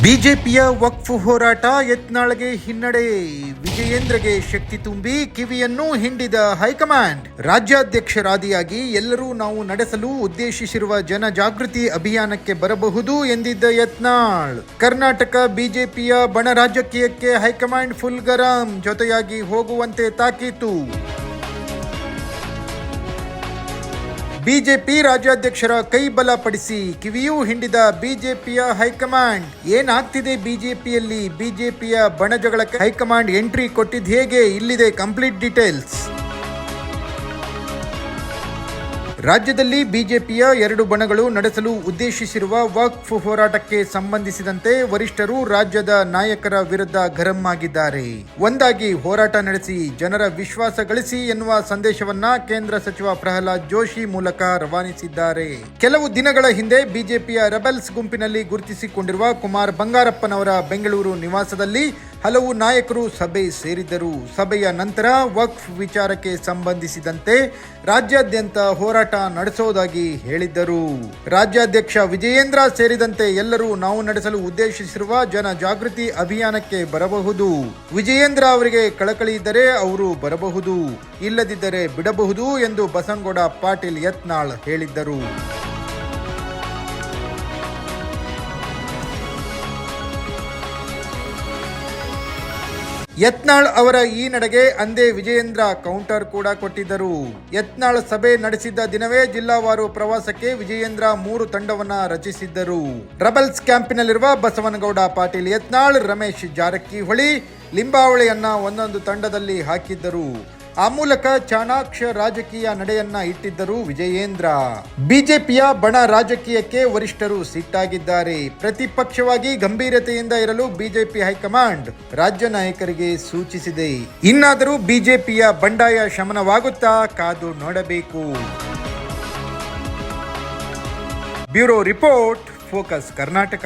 ಬಿಜೆಪಿಯ ವಕ್ಫ್ ಹೋರಾಟ ಯತ್ನಾಳ್ಗೆ ಹಿನ್ನಡೆ, ವಿಜಯೇಂದ್ರಗೆ ಶಕ್ತಿ ತುಂಬಿ ಕಿವಿಯನ್ನು ಹಿಂಡಿದ ಹೈಕಮಾಂಡ್. ರಾಜ್ಯಾಧ್ಯಕ್ಷರಾದಿಯಾಗಿ ಎಲ್ಲರೂ ನಾವು ನಡೆಸಲು ಉದ್ದೇಶಿಸಿರುವ ಜನಜಾಗೃತಿ ಅಭಿಯಾನಕ್ಕೆ ಬರಬಹುದು ಎಂದಿದ್ದ ಯತ್ನಾಳ್, ಕರ್ನಾಟಕ ಬಿಜೆಪಿಯ ಬಣ ರಾಜಕೀಯಕ್ಕೆ ಹೈಕಮಾಂಡ್ ಫುಲ್ ಗರಂ, ಜೊತೆಯಾಗಿ ಹೋಗುವಂತೆ ತಾಕೀತು. ಬಿಜೆಪಿ ರಾಜ್ಯಾಧ್ಯಕ್ಷರ ಕೈ ಬಲಪಡಿಸಿ ಕಿವಿಯೂ ಹಿಂಡಿದ ಬಿಜೆಪಿಯ ಹೈಕಮಾಂಡ್. ಏನಾಗ್ತಿದೆ ಬಿಜೆಪಿಯಲ್ಲಿ? ಬಿಜೆಪಿಯ ಬಣಜಗಳಕ್ಕೆ ಹೈಕಮಾಂಡ್ ಎಂಟ್ರಿ ಕೊಟ್ಟಿದ್ದು ಹೇಗೆ? ಇಲ್ಲಿದೆ ಕಂಪ್ಲೀಟ್ ಡೀಟೇಲ್ಸ್. ರಾಜ್ಯದಲ್ಲಿ ಬಿಜೆಪಿಯ ಎರಡು ಬಣಗಳು ನಡೆಸಲು ಉದ್ದೇಶಿಸಿರುವ ವಕ್ಫ್ ಹೋರಾಟಕ್ಕೆ ಸಂಬಂಧಿಸಿದಂತೆ ವರಿಷ್ಠರು ರಾಜ್ಯದ ನಾಯಕರ ವಿರುದ್ಧ ಗರಂ ಆಗಿದ್ದಾರೆ. ಒಂದಾಗಿ ಹೋರಾಟ ನಡೆಸಿ ಜನರ ವಿಶ್ವಾಸ ಗಳಿಸಿ ಎನ್ನುವ ಸಂದೇಶವನ್ನ ಕೇಂದ್ರ ಸಚಿವ ಪ್ರಹ್ಲಾದ್ ಜೋಶಿ ಮೂಲಕ ರವಾನಿಸಿದ್ದಾರೆ. ಕೆಲವು ದಿನಗಳ ಹಿಂದೆ ಬಿಜೆಪಿಯ ರೆಬೆಲ್ಸ್ ಗುಂಪಿನಲ್ಲಿ ಗುರುತಿಸಿಕೊಂಡಿರುವ ಕುಮಾರ್ ಬಂಗಾರಪ್ಪನವರ ಬೆಂಗಳೂರು ನಿವಾಸದಲ್ಲಿ ಹಲವು ನಾಯಕರು ಸಭೆ ಸೇರಿದ್ದರು. ಸಭೆಯ ನಂತರ ವಕ್ಫ್ ವಿಚಾರಕ್ಕೆ ಸಂಬಂಧಿಸಿದಂತೆ ರಾಜ್ಯಾದ್ಯಂತ ಹೋರಾಟ ನಡೆಸೋದಾಗಿ ಹೇಳಿದ್ದರು. ರಾಜ್ಯಾಧ್ಯಕ್ಷ ವಿಜಯೇಂದ್ರ ಸೇರಿದಂತೆ ಎಲ್ಲರೂ ನಾವು ನಡೆಸಲು ಉದ್ದೇಶಿಸಿರುವ ಜನ ಜಾಗೃತಿ ಅಭಿಯಾನಕ್ಕೆ ಬರಬಹುದು. ವಿಜಯೇಂದ್ರ ಅವರಿಗೆ ಕಳಕಳಿ ಇದ್ದರೆ ಅವರು ಬರಬಹುದು, ಇಲ್ಲದಿದ್ದರೆ ಬಿಡಬಹುದು ಎಂದು ಬಸನಗೌಡ ಪಾಟೀಲ್ ಯತ್ನಾಳ್ ಹೇಳಿದ್ದರು. ಯತ್ನಾಳ್ ಅವರ ಈ ನಡೆಗೆ ಅಂದೇ ವಿಜಯೇಂದ್ರ ಕೌಂಟರ್ ಕೂಡ ಕೊಟ್ಟಿದ್ದರು. ಯತ್ನಾಳ್ ಸಭೆ ನಡೆಸಿದ್ದ ದಿನವೇ ಜಿಲ್ಲಾವಾರು ಪ್ರವಾಸಕ್ಕೆ ವಿಜಯೇಂದ್ರ 3 ತಂಡವನ್ನ ರಚಿಸಿದ್ದರು. ರೆಬೆಲ್ಸ್ ಕ್ಯಾಂಪಿನಲ್ಲಿರುವ ಬಸವನಗೌಡ ಪಾಟೀಲ್ ಯತ್ನಾಳ್, ರಮೇಶ್ ಜಾರಕಿಹೊಳಿ, ಲಿಂಬಾವಳಿಯನ್ನ ಒಂದೊಂದು ತಂಡದಲ್ಲಿ ಹಾಕಿದ್ದರು. ಆ ಮೂಲಕ ಚಾಣಾಕ್ಷ ರಾಜಕೀಯ ನಡೆಯನ್ನ ಇಟ್ಟಿದ್ದರು ವಿಜಯೇಂದ್ರ. ಬಿಜೆಪಿಯ ಬಣ ರಾಜಕೀಯಕ್ಕೆ ವರಿಷ್ಠರು ಸಿಟ್ಟಾಗಿದ್ದಾರೆ. ಪ್ರತಿಪಕ್ಷವಾಗಿ ಗಂಭೀರತೆಯಿಂದ ಇರಲು ಬಿಜೆಪಿ ಹೈಕಮಾಂಡ್ ರಾಜ್ಯ ನಾಯಕರಿಗೆ ಸೂಚಿಸಿದೆ. ಇನ್ನಾದರೂ ಬಿಜೆಪಿಯ ಬಂಡಾಯ ಶಮನವಾಗುತ್ತಾ? ಕಾದು ನೋಡಬೇಕು. Bureau report, focus Karnataka.